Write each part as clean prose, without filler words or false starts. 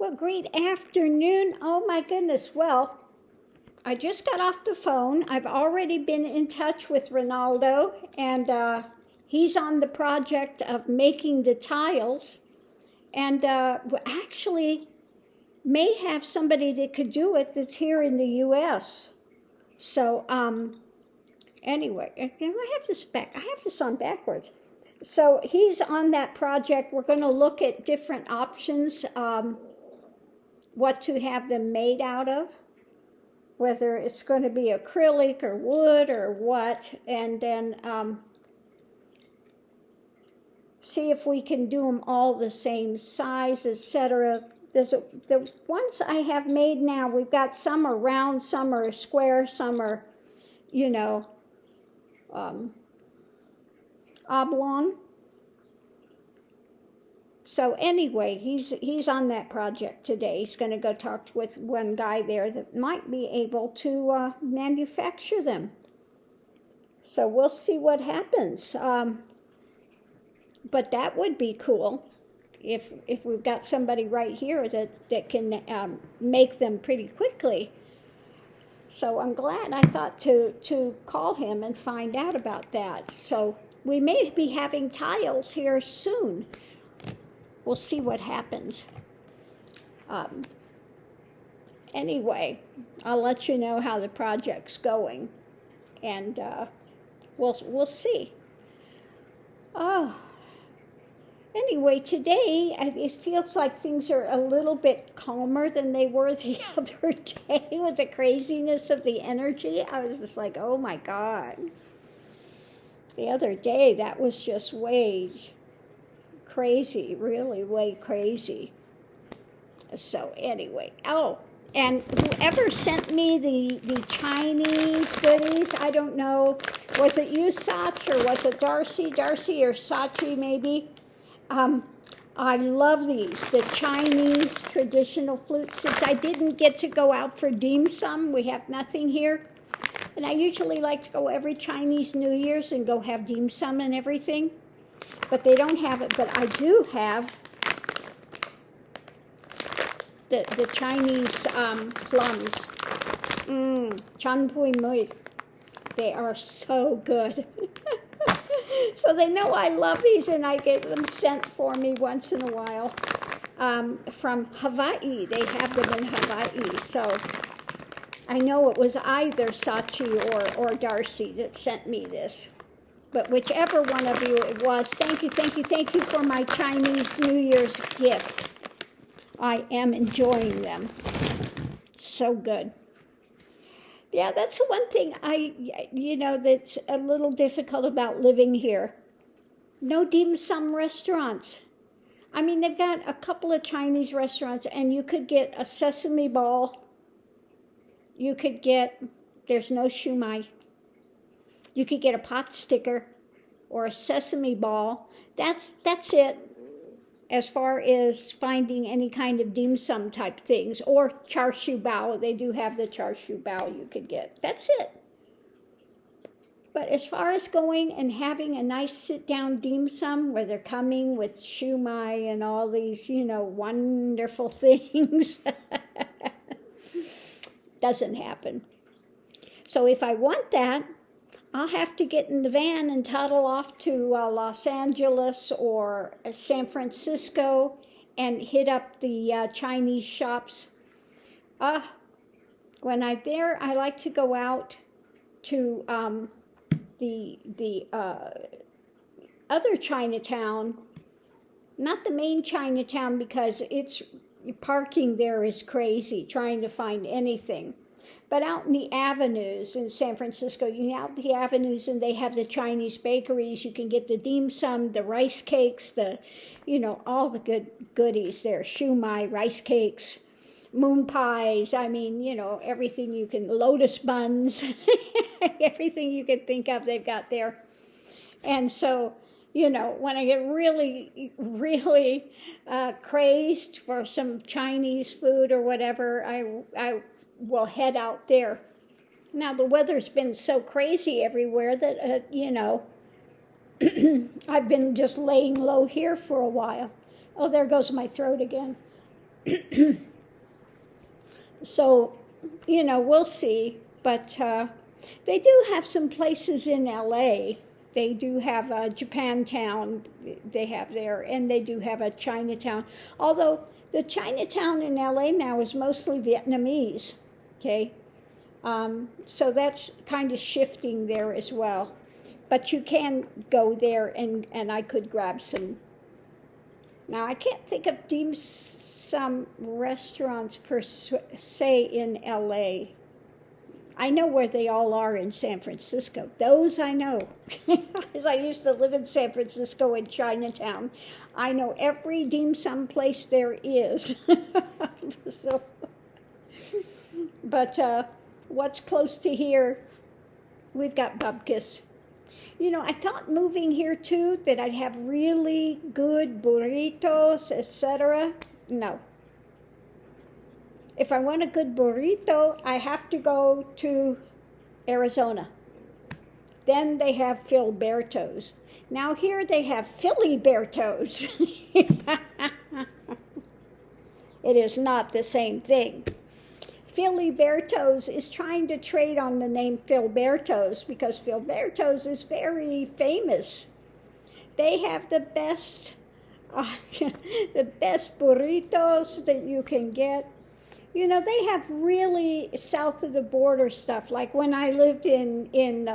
Well, great afternoon. Oh my goodness. Well, I just got off the phone. I've already been in touch with Ronaldo, and he's on the project of making the tiles. And actually may have somebody that could do it that's here in the U.S. So anyway, I have this on backwards. So he's on that project. We're going to look at different options, what to have them made out of, whether it's going to be acrylic or wood or what, and then see if we can do them all the same size, etc. The ones I have made now, we've got some are round, some are square, some are, oblong. So anyway, he's on that project today. He's going to go talk with one guy there that might be able to manufacture them. So we'll see what happens. But that would be cool if we've got somebody right here that can make them pretty quickly. So I'm glad I thought to call him and find out about that. So we may be having tiles here soon. We'll see what happens. Anyway, I'll let you know how the project's going, and we'll see. Anyway, today it feels like things are a little bit calmer than they were the other day with the craziness of the energy. I was just like, oh my God. The other day, that was just way crazy, really way crazy. So anyway, and whoever sent me the Chinese goodies, I don't know, was it you, Sach, or was it Darcy or Sachi maybe? I love these, the Chinese traditional flutes. Since I didn't get to go out for dim sum, we have nothing here. And I usually like to go every Chinese New Year's and go have dim sum and everything. But they don't have it. But I do have the Chinese plums. Chan Pui Mui. They are so good. So they know I love these, and I get them sent for me once in a while from Hawaii. They have them in Hawaii. So I know it was either Sachi or Darcy that sent me this. But whichever one of you it was, thank you for my Chinese New Year's gift. I am enjoying them. So good. Yeah, that's the one thing that's a little difficult about living here. No dim sum restaurants. I mean, they've got a couple of Chinese restaurants, and you could get a sesame ball. You could get, there's no shumai. You could get a pot sticker or a sesame ball. That's it as far as finding any kind of dim sum type things. Or char siu bao. They do have the char siu bao you could get. That's it. But as far as going and having a nice sit-down dim sum where they're coming with shumai and all these, wonderful things, doesn't happen. So if I want that, I'll have to get in the van and toddle off to Los Angeles or San Francisco and hit up the Chinese shops. When I'm there, I like to go out to the other Chinatown, not the main Chinatown, because it's parking there is crazy trying to find anything. But out in the avenues in San Francisco, you get out the avenues and they have the Chinese bakeries. You can get the dim sum, the rice cakes, all the good goodies there. Shumai, rice cakes, moon pies. I mean, everything you can, lotus buns, everything you can think of, they've got there. And so, when I get really, really crazed for some Chinese food or whatever, I will head out there. Now, the weather's been so crazy everywhere that, I've been just laying low here for a while. Oh, there goes my throat again. So, we'll see. But they do have some places in LA. They do have a Japantown they have there, and they do have a Chinatown. Although the Chinatown in LA now is mostly Vietnamese, okay? So that's kind of shifting there as well. But you can go there, and I could grab some. Now, I can't think of dim sum restaurants per se in LA. I know where they all are in San Francisco. Those I know. Because I used to live in San Francisco in Chinatown. I know every dim sum place there is. So, but what's close to here, we've got bupkis. I thought moving here too that I'd have really good burritos, etc. No. If I want a good burrito, I have to go to Arizona. Then they have Filibertos. Now here they have Filibertos. It is not the same thing. Filibertos is trying to trade on the name Filibertos because Filibertos is very famous. They have the best burritos that you can get. They have really south of the border stuff. Like when I lived in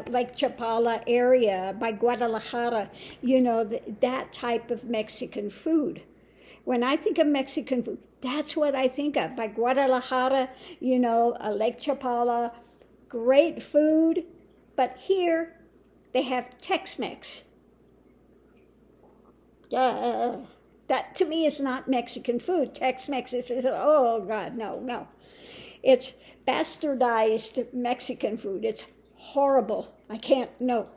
Lake Chapala area by Guadalajara, that type of Mexican food. When I think of Mexican food, that's what I think of. By Guadalajara, Lake Chapala, great food. But here, they have Tex-Mex. That to me is not Mexican food. Tex-Mex is, oh God, no. It's bastardized Mexican food. It's horrible. I can't, no.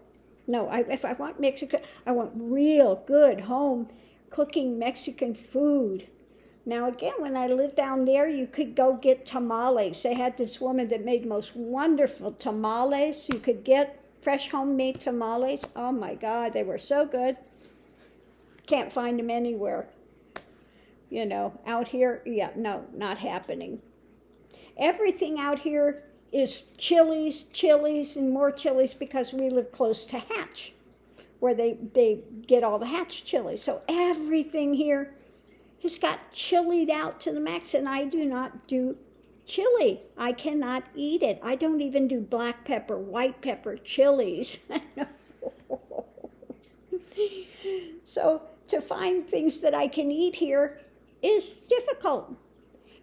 If I want Mexican, I want real good home cooking Mexican food. Now again, when I lived down there, you could go get tamales. They had this woman that made most wonderful tamales. You could get fresh homemade tamales. Oh my God, they were so good. Can't find them anywhere. Out here, no, not happening. Everything out here is chilies, and more chilies because we live close to Hatch, where they get all the Hatch chilies. So everything here has got chilied out to the max, and I do not do chili. I cannot eat it. I don't even do black pepper, white pepper, chilies. So to find things that I can eat here is difficult.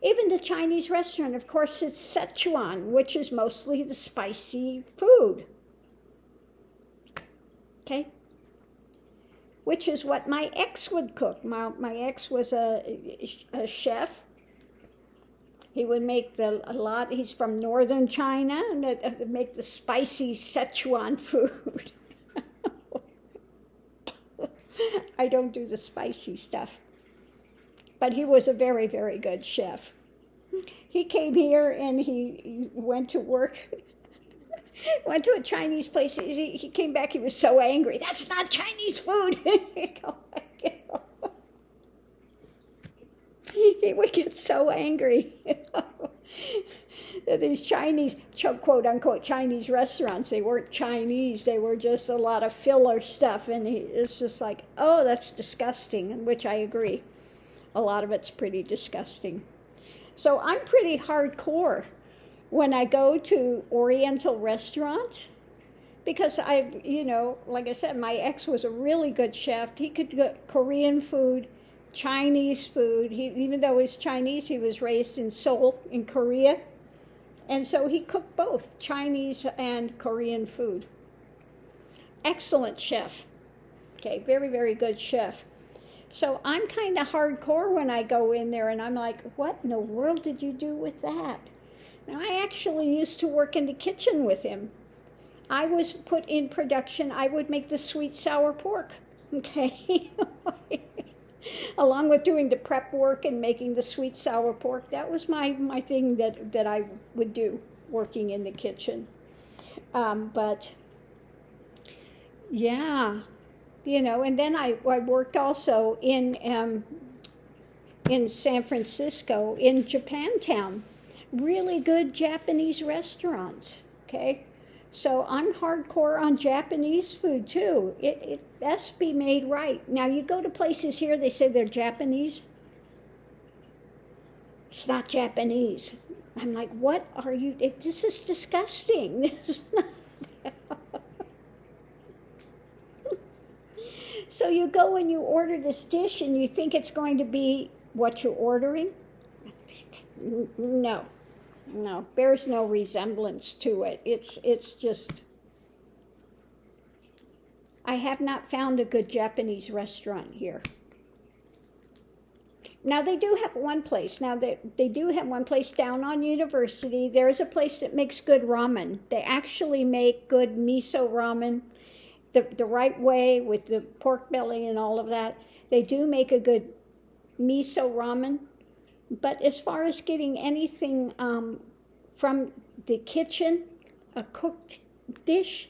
Even the Chinese restaurant, of course, it's Sichuan, which is mostly the spicy food. Okay? Which is what my ex would cook. My ex was a chef. He would make he's from northern China, and make the spicy Sichuan food. I don't do the spicy stuff. But he was a very, very good chef. He came here and he went to work, went to a Chinese place. He came back, he was so angry. That's not Chinese food. He would get so angry. These Chinese, quote unquote, Chinese restaurants, they weren't Chinese, they were just a lot of filler stuff. And it's just like, oh, that's disgusting, which I agree. A lot of it's pretty disgusting. So I'm pretty hardcore when I go to Oriental restaurants because like I said, my ex was a really good chef. He could get Korean food, Chinese food. Even though he's Chinese, he was raised in Seoul in Korea. And so he cooked both Chinese and Korean food. Excellent chef. Okay, very, very good chef. So I'm kind of hardcore when I go in there and I'm like, what in the world did you do with that? Now, I actually used to work in the kitchen with him. I was put in production. I would make the sweet sour pork, okay? Along with doing the prep work and making the sweet sour pork. That was my thing that I would do, working in the kitchen. But, yeah. And then I worked also in in San Francisco, in Japantown. Really good Japanese restaurants, okay? So I'm hardcore on Japanese food too. It has to be made right. Now you go to places here, they say they're Japanese. It's not Japanese. I'm like, what are you? This is disgusting. This is not. So you go and you order this dish and you think it's going to be what you're ordering. No, bears no resemblance to it. It's just. I have not found a good Japanese restaurant here. Now they do have one place. Now they do have one place down on University. There's a place that makes good ramen. They actually make good miso ramen, the right way with the pork belly and all of that. They do make a good miso ramen. But as far as getting anything from the kitchen, a cooked dish,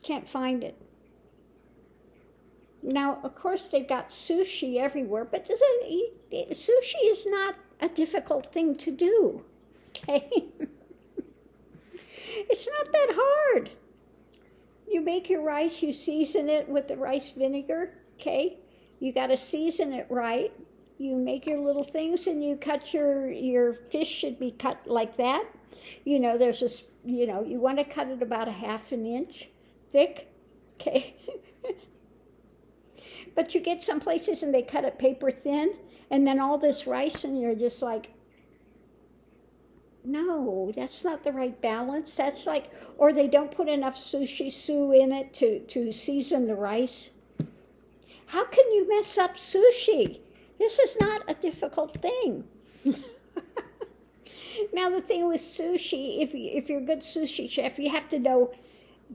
can't find it. Now, of course, they've got sushi everywhere, but sushi is not a difficult thing to do, okay? It's not that hard. You make your rice, you season it with the rice vinegar, okay? You got to season it right. You make your little things and you cut your fish should be cut like that. You know, you want to cut it about a half an inch thick, okay? But you get some places and they cut it paper thin, and then all this rice, and you're just like, no, that's not the right balance. That's like, or they don't put enough sushi su in it to season the rice. How can you mess up sushi? This is not a difficult thing. Now the thing with sushi, if you're a good sushi chef, you have to know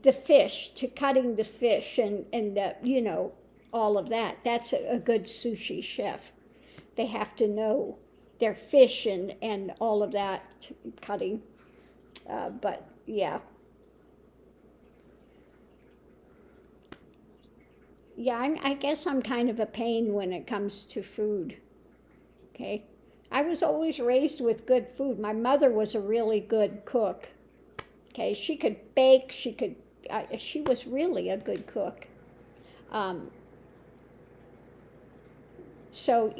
the fish, to cutting the fish and all of that. That's a good sushi chef. They have to know their fish and all of that cutting. But yeah. Yeah, I guess I'm kind of a pain when it comes to food. Okay. I was always raised with good food. My mother was a really good cook. Okay, she could bake. She was really a good cook. So,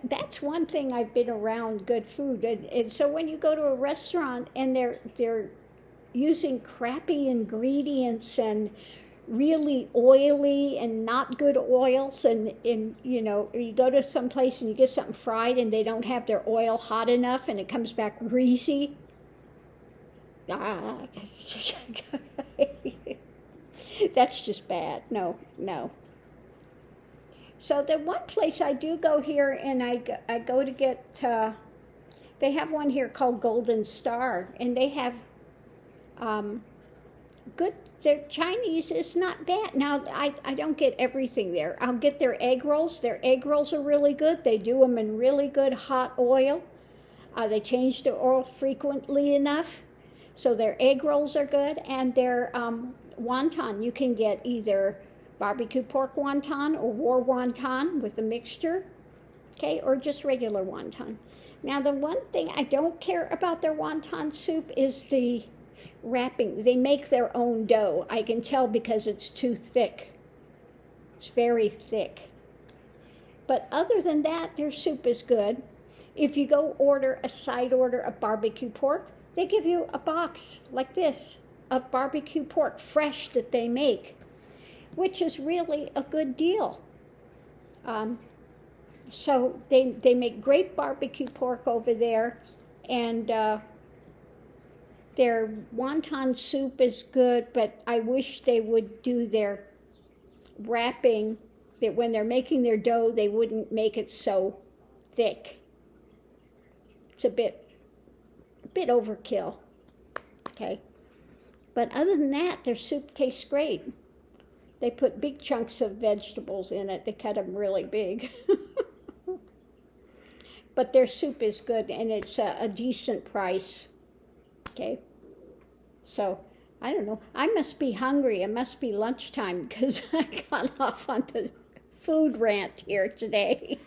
that's one thing. I've been around good food. And so when you go to a restaurant and they're using crappy ingredients and really oily and not good oils, and you go to some place and you get something fried and they don't have their oil hot enough and it comes back greasy. That's just bad. No. So the one place I do go here, and I go to get, they have one here called Golden Star, and they have good, their Chinese is not bad. Now, I don't get everything there. I'll get their egg rolls. Their egg rolls are really good. They do them in really good hot oil. They change the oil frequently enough. So their egg rolls are good, and their wonton, you can get either barbecue pork wonton or war wonton with a mixture, okay, or just regular wonton. Now, the one thing I don't care about their wonton soup is the wrapping. They make their own dough. I can tell because it's too thick. It's very thick. But other than that, their soup is good. If you go order a side order of barbecue pork, they give you a box like this of barbecue pork fresh that they make, which is really a good deal. So they make great barbecue pork over there, and their wonton soup is good, but I wish they would do their wrapping, that when they're making their dough, they wouldn't make it so thick. It's a bit overkill, okay? But other than that, their soup tastes great. They put big chunks of vegetables in it. They cut them really big. But their soup is good, and it's a decent price, okay? So, I don't know. I must be hungry. It must be lunchtime because I got off on the food rant here today.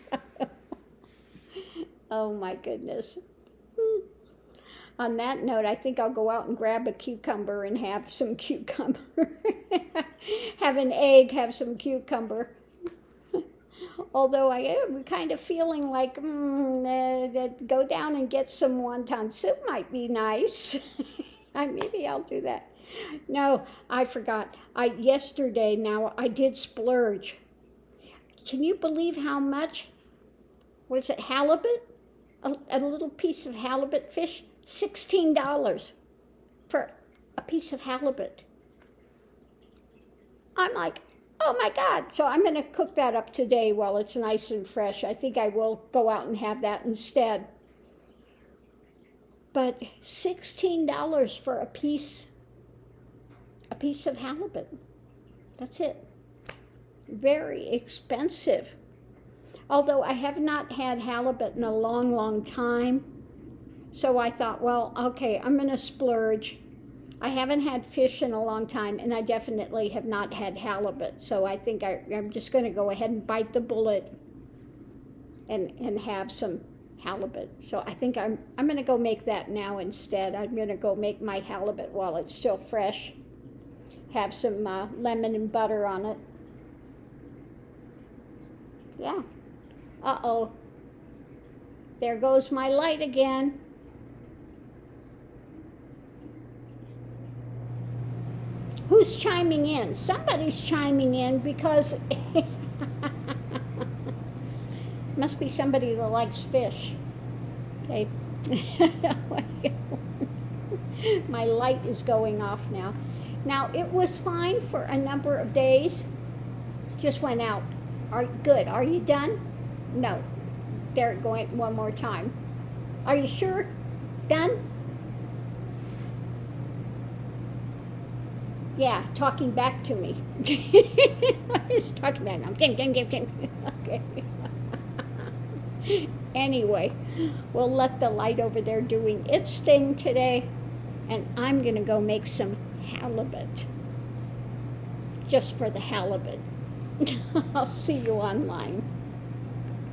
Oh my goodness. On that note, I think I'll go out and grab a cucumber and have some cucumber. Have an egg, have some cucumber. Although I am kind of feeling like go down and get some wonton soup might be nice. Maybe I'll do that. No, I forgot. Yesterday now I did splurge. Can you believe how much? What is it, halibut? A little piece of halibut fish? $16 for a piece of halibut. I'm like, oh my God. So I'm going to cook that up today while it's nice and fresh. I think I will go out and have that instead. But $16 for a piece of halibut. That's it. Very expensive. Although I have not had halibut in a long, long time. So I thought, well, okay, I'm going to splurge. I haven't had fish in a long time, and I definitely have not had halibut. So I think I'm just going to go ahead and bite the bullet and have some halibut. So I think I'm going to go make that now instead. I'm going to go make my halibut while it's still fresh. Have some lemon and butter on it. Yeah. Uh-oh. There goes my light again. Who's chiming in? Somebody's chiming in because must be somebody that likes fish. Okay. My light is going off now. Now, it was fine for a number of days. Just went out. Good. Are you done? No. There, going one more time. Are you sure? Done? Yeah, talking back to me. He's talking back now. Ding, ding, ding, ding. Okay. Anyway, we'll let the light over there doing its thing today, and I'm going to go make some halibut. Just for the halibut. I'll see you online.